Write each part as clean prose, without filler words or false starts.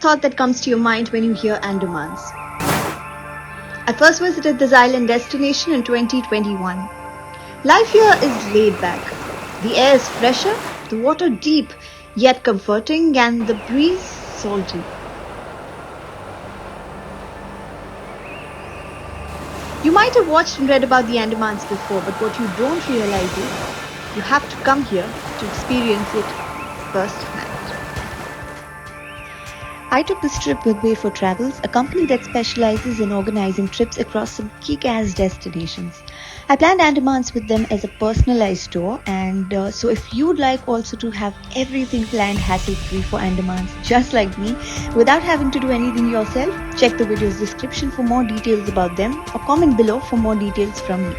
thought that comes to your mind when you hear Andamans? I first visited this island destination in 2021. Life here is laid back. The air is fresher, the water deep yet comforting, and the breeze salty. You might have watched and read about the Andamans before, but what you don't realize is you have to come here to experience it firsthand. I took this trip with Way for Travels, a company that specializes in organizing trips across some kick-ass destinations. I planned Andamans with them as a personalized tour, and so if you'd like also to have everything planned hassle-free for Andamans, just like me, without having to do anything yourself, check the video's description for more details about them or comment below for more details from me.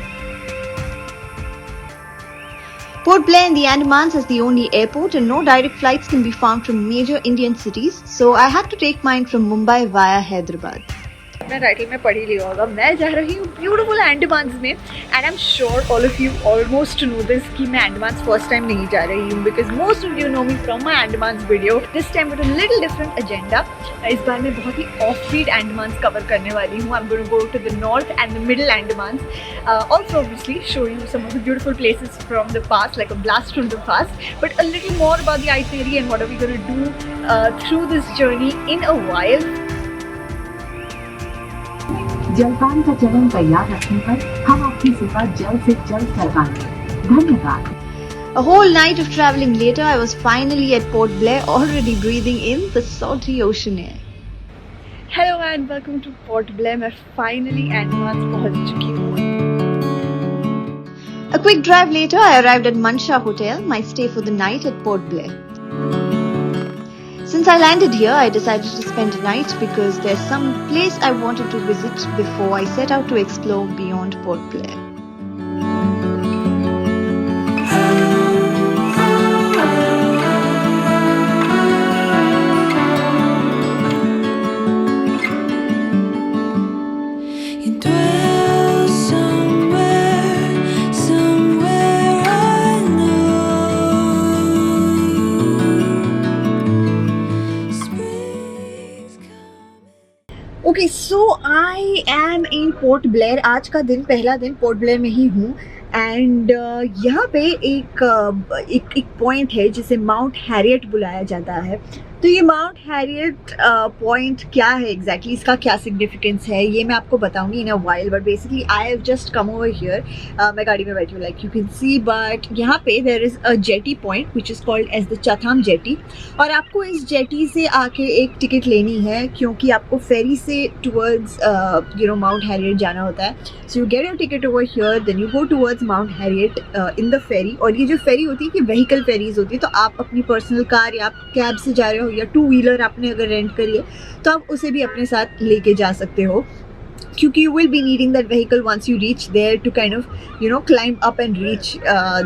Port Blair in the Andamans has the only airport and no direct flights can be found from major Indian cities, so I had to take mine from Mumbai via Hyderabad. अपने title में पढ़ ही लिया होगा, मैं जा रही हूँ beautiful Andamans में and I am sure all of you almost know this कि मैं अंडमान्स फर्स्ट टाइम नहीं जा रही हूँ because most of you know me from my Andamans video. This time with a little different agenda. इस बार मैं बहुत ही ऑफ बीट अंडमान्स कवर करने वाली हूँ. I am going to go to the north and the middle Andamans, also obviously show you some of the beautiful places from the past, like a blast from the past, but a little more about the itinerary and what are we going to do through this journey in a while. जलपान का चलन तैयार रखने पर हम आपकी सेवा जल्द से जल्द कर पाएंगे. धन्यवाद. A whole night of traveling later, I was finally at Port Blair, already breathing in the salty ocean air. Hello and welcome to Port Blair. मैं finally Andamans पहुंच चुकी हूँ. A quick drive later, I arrived at Mansha Hotel, my stay for the night at Port Blair. Since I landed here, I decided to spend a night because there's some place I wanted to visit before I set out to explore beyond Port Blair. Okay, so I am in Port Blair. आज का दिन, पहला दिन port Blair में ही हूँ and यहाँ पे एक पॉइंट है जिसे माउंट हैरियट बुलाया जाता है. तो ये माउंट हैरियट पॉइंट क्या है एग्जैक्टली, इसका क्या सिग्निफिकेंस है, ये मैं आपको बताऊंगी in a while. But basically I have just come over here. मैं गाड़ी में बैठी हूँ like you can see. But यहाँ पे there is a jetty point which is called as the Chatham jetty, और आपको इस जेटी से आके एक टिकट लेनी है क्योंकि आपको फेरी से टूवर्ड्स माउंट हैरियट जाना होता है. So you get your ticket over here, then you go towards Mount Harriet in the ferry. और ये जो फेरी होती है कि व्हीकल फेरीज होती है, तो आप अपनी पर्सनल कार या आप कैब से जा रहे हो या टू व्हीलर आपने अगर रेंट करी है तो आप उसे भी अपने साथ लेके जा सकते हो, क्योंकि you will be needing that vehicle once you reach there to kind of climb up and reach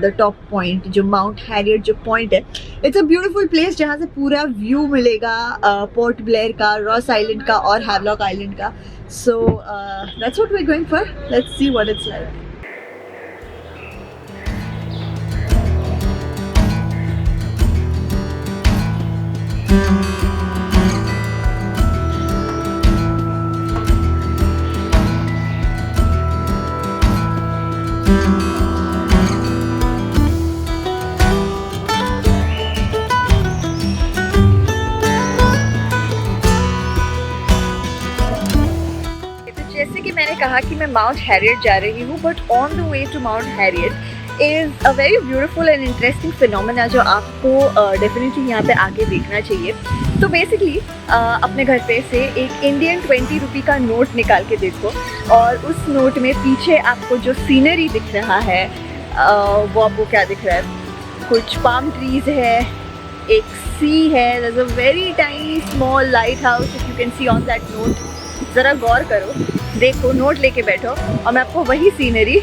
the top point. जो Mount Harriet जो point है, it's a beautiful place जहाँ से पूरा व्यू मिलेगा पोर्ट ब्लेयर का, रॉस आइलैंड का और हैवलॉक आइलैंड का. So that's what we're going for. Let's see what it's like. जैसे कि मैंने कहा कि मैं माउंट हैरियट जा रही हूँ, but on the way to Mount Harriet is a very beautiful and interesting phenomena जो आपको डेफिनेटली यहाँ पे आके देखना चाहिए. तो बेसिकली अपने घर पे से एक इंडियन 20 रुपये का नोट निकाल के देखो, और उस नोट में पीछे आपको जो सीनरी दिख रहा है वो आपको क्या दिख रहा है? कुछ पाम ट्रीज है, एक सी है, there's a very tiny small lighthouse if you can see on that note. ज़रा गौर करो, देखो, नोट लेके बैठो और मैं आपको वही सीनरी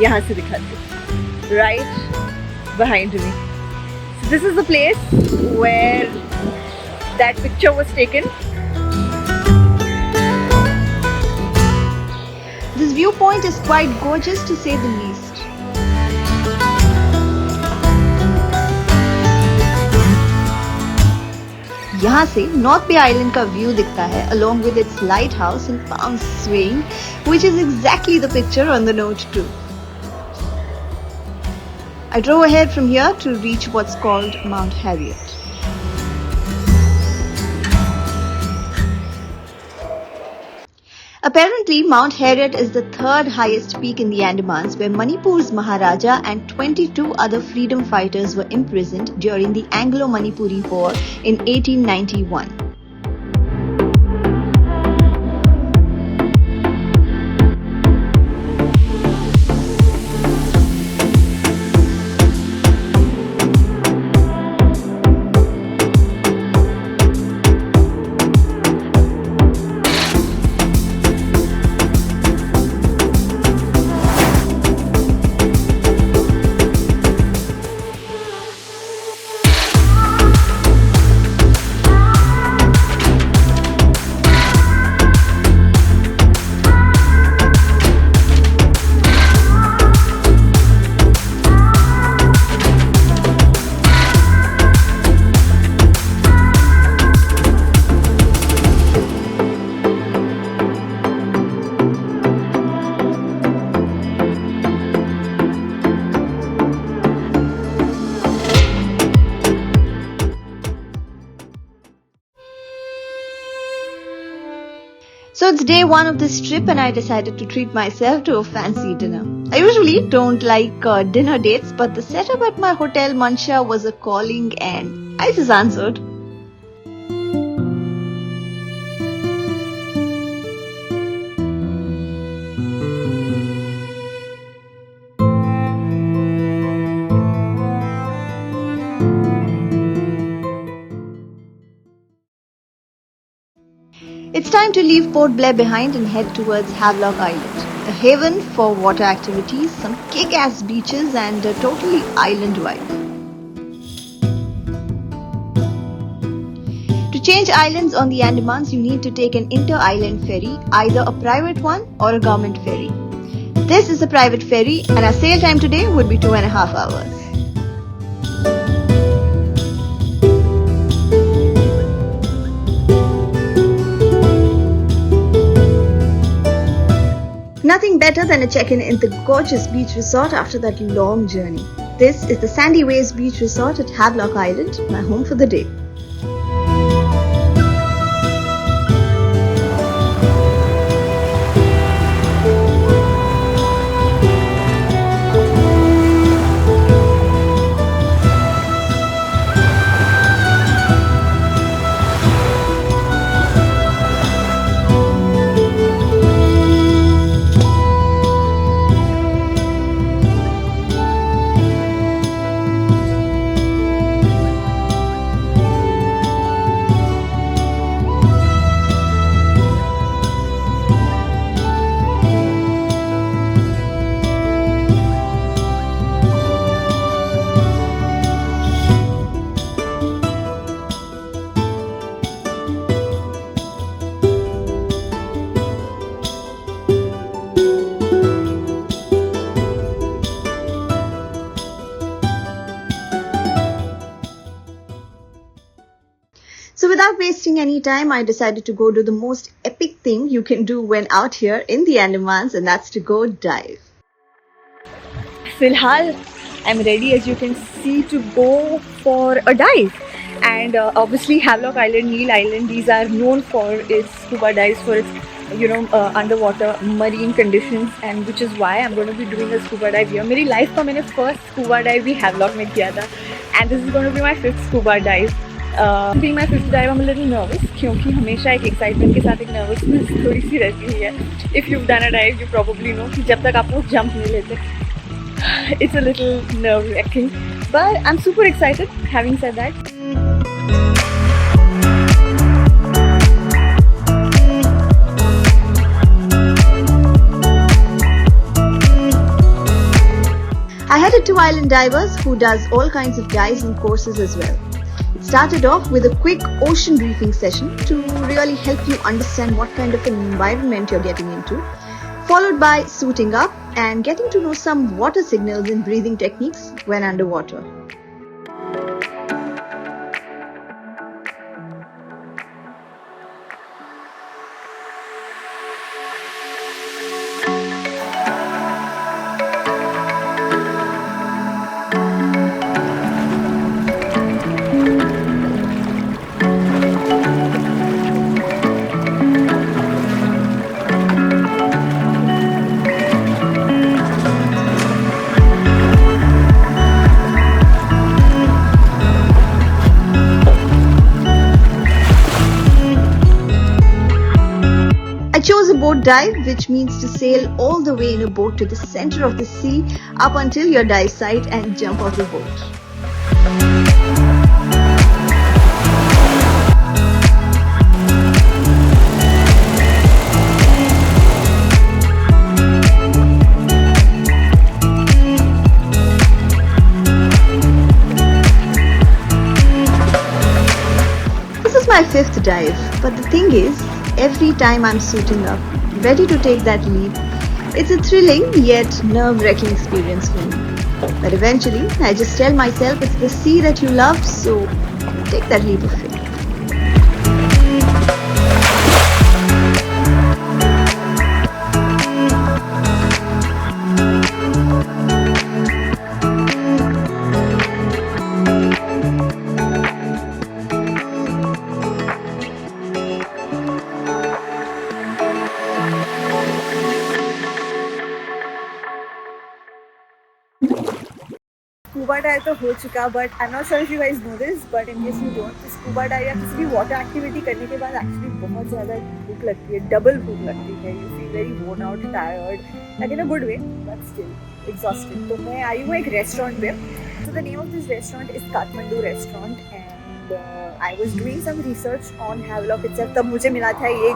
यहाँ से दिखाती हूँ, right behind me. So this is the place where that picture was taken. This viewpoint is quite gorgeous to say the least. यहाँ से नॉर्थ बे आइलैंड का व्यू दिखता है along with its lighthouse and palm swaying, which is exactly the picture on the note too. I drove ahead from here to reach what's called Mount Harriet. Apparently, Mount Harriet is the third highest peak in the Andamans, where Manipur's Maharaja and 22 other freedom fighters were imprisoned during the Anglo-Manipuri War in 1891. So it's day one of this trip and I decided to treat myself to a fancy dinner. I usually don't like dinner dates, but the setup at my hotel Mansha was a calling and I just answered. It's time to leave Port Blair behind and head towards Havelock Island, a haven for water activities, some kick-ass beaches and a totally island vibe. To change islands on the Andamans, you need to take an inter-island ferry, either a private one or a government ferry. This is a private ferry and our sail time today would be 2.5 hours. Nothing better than a check-in in the gorgeous beach resort after that long journey. This is the Sandy Waves Beach Resort at Havelock Island, my home for the day. So without wasting any time, I decided to go do the most epic thing you can do when out here in the Andamans, and that's to go dive. Filhal, I'm ready, as you can see, to go for a dive. And obviously Havelock Island, Neil Island, these are known for its scuba dives, for its underwater marine conditions, and which is why I'm going to be doing a scuba dive here. मेरी life का मैंने first scuba dive भी Havelock में किया था, and this is going to be my 5th scuba dive. Being my 5th dive, I'm a little nervous क्योंकि हमेशा एक excitement के साथ एक nervousness थोड़ी सी रहती है. If you've done a dive, you probably know कि जब तक आप लोग jump नहीं लेते, it's a little nerve-wracking. But I'm super excited. Having said that, I headed to Island Divers, who does all kinds of dives and courses as well. It started off with a quick ocean briefing session to really help you understand what kind of an environment you're getting into, followed by suiting up and getting to know some water signals and breathing techniques when underwater. Dive, which means to sail all the way in a boat to the center of the sea up until your dive site and jump off the boat. This is my fifth dive, but the thing is, every time I'm suiting up, ready to take that leap, it's a thrilling yet nerve-wracking experience for me. But eventually, I just tell myself it's the sea that you love, so take that leap of faith. Scuba dive तो हो चुका, but I am not sure if you guys know this, but in case you don't, scuba dive या किसी भी water activity करने के बाद actually बहुत ज़्यादा भूख लगती है, डबल भूख लगती है. You feel very worn out, tired, like in a good way, but still exhausted. तो मैं आई हूँ एक रेस्टोरेंट पे. So the name of this restaurant is Kathmandu restaurant, and I was doing some research on Havelock itself. तब मुझे मिला था ये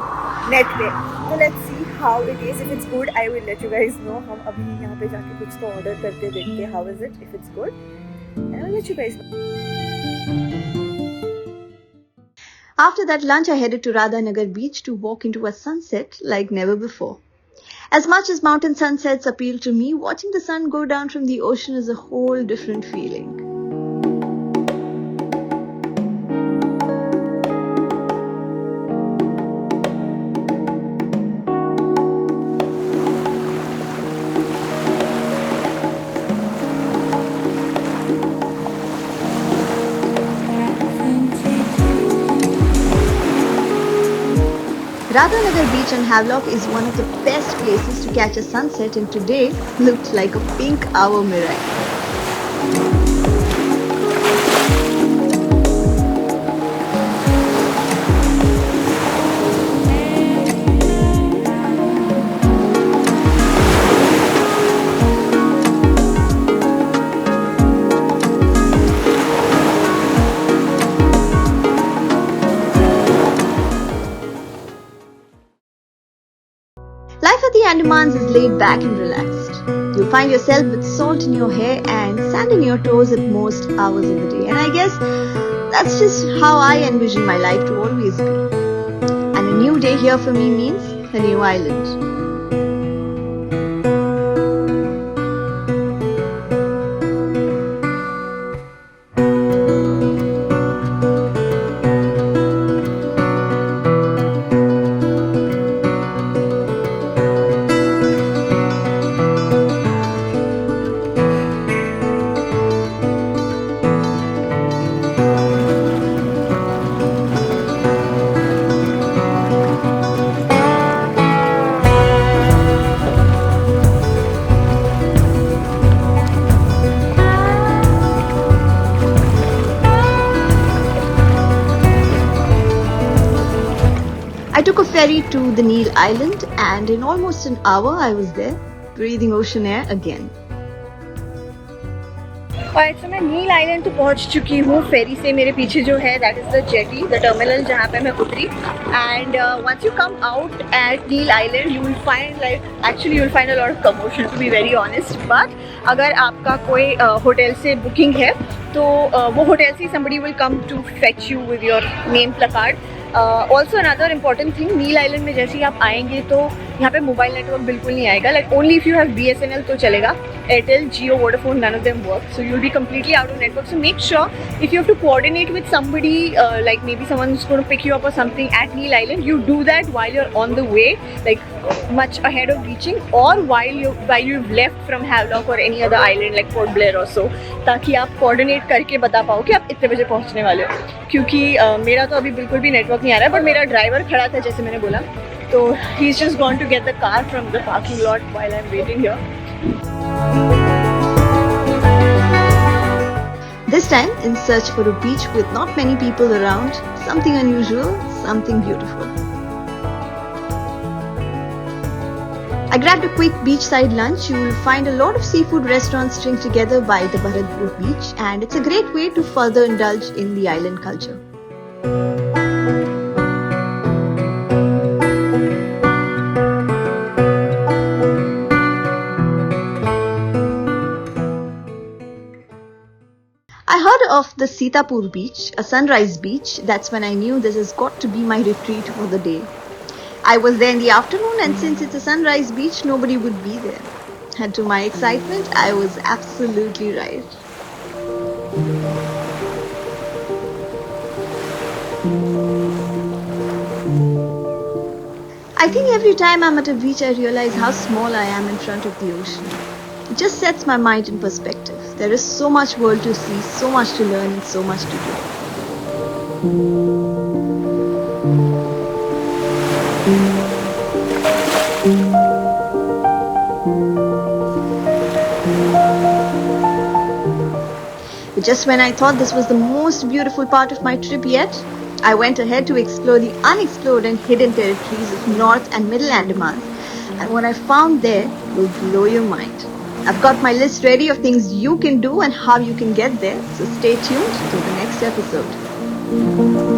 नेट पे. तो let's see how it is. If it's good I will let you guys know. हम अभी यहाँ पे जाके कुछ तो ऑर्डर करके देखते हैं how is it. If it's good I will let you guys know. After that lunch, I headed to Radhanagar beach to walk into a sunset like never before. As much as mountain sunsets appeal to me, watching the sun go down from the ocean is a whole different feeling. Radhanagar beach and Havelock is one of the best places to catch a sunset, and today looked like a pink hour miracle. Life at the Andamans is laid back and relaxed. You'll find yourself with salt in your hair and sand in your toes at most hours of the day. And I guess that's just how I envision my life to always be. And a new day here for me means a new island. I took a ferry to the Neil Island, and in almost an hour I was there, breathing ocean air again. और तो मैं नील island तो पहुंच चुकी हूँ. फेरी से मेरे पीछे जो है that is the jetty, the terminal जहाँ पे मैं उतरी. And once you come out at Neil island you will find actually you will find a lot of commotion, to be very honest. But अगर आपका कोई होटल से booking है तो वो होटल से somebody will come to fetch you with your name placard. Also another important thing, Neil island में जैसे ही आप आएंगे तो यहाँ पे मोबाइल नेटवर्क बिल्कुल नहीं आएगा. Like only if you have BSNL तो चलेगा. Airtel, Jio, Vodafone, none of them work, so you'll be completely out of network. So make sure if you have to coordinate with somebody, like maybe someone who's going to pick you up or something at Neil Island, you do that while you're on the way, like much ahead of reaching, or while you've left from Havelock or any other island like Port Blair or so, ताकि आप coordinate करके बता पाओ कि आप इतने बजे पहुँचने वाले हो. क्योंकि मेरा तो अभी बिल्कुल भी नेटवर्क नहीं आ रहा है, बट मेरा ड्राइवर खड़ा था जैसे मैंने बोला, तो he's just gone to get the car from the parking lot while I'm waiting here. This time, in search for a beach with not many people around, something unusual, something beautiful. I grabbed a quick beachside lunch. You'll find a lot of seafood restaurants string together by the Bharatpur beach, and it's a great way to further indulge in the island culture. I heard of the Sitapur beach, a sunrise beach. That's when I knew this has got to be my retreat for the day. I was there in the afternoon, and since it's a sunrise beach, nobody would be there. And to my excitement, I was absolutely right. I think every time I'm at a beach, I realize how small I am in front of the ocean. It just sets my mind in perspective. There is so much world to see, so much to learn, and so much to do. But just when I thought this was the most beautiful part of my trip yet, I went ahead to explore the unexplored and hidden territories of North and Middle Andamans, and what I found there will blow your mind. I've got my list ready of things you can do and how you can get there, so stay tuned to the next episode.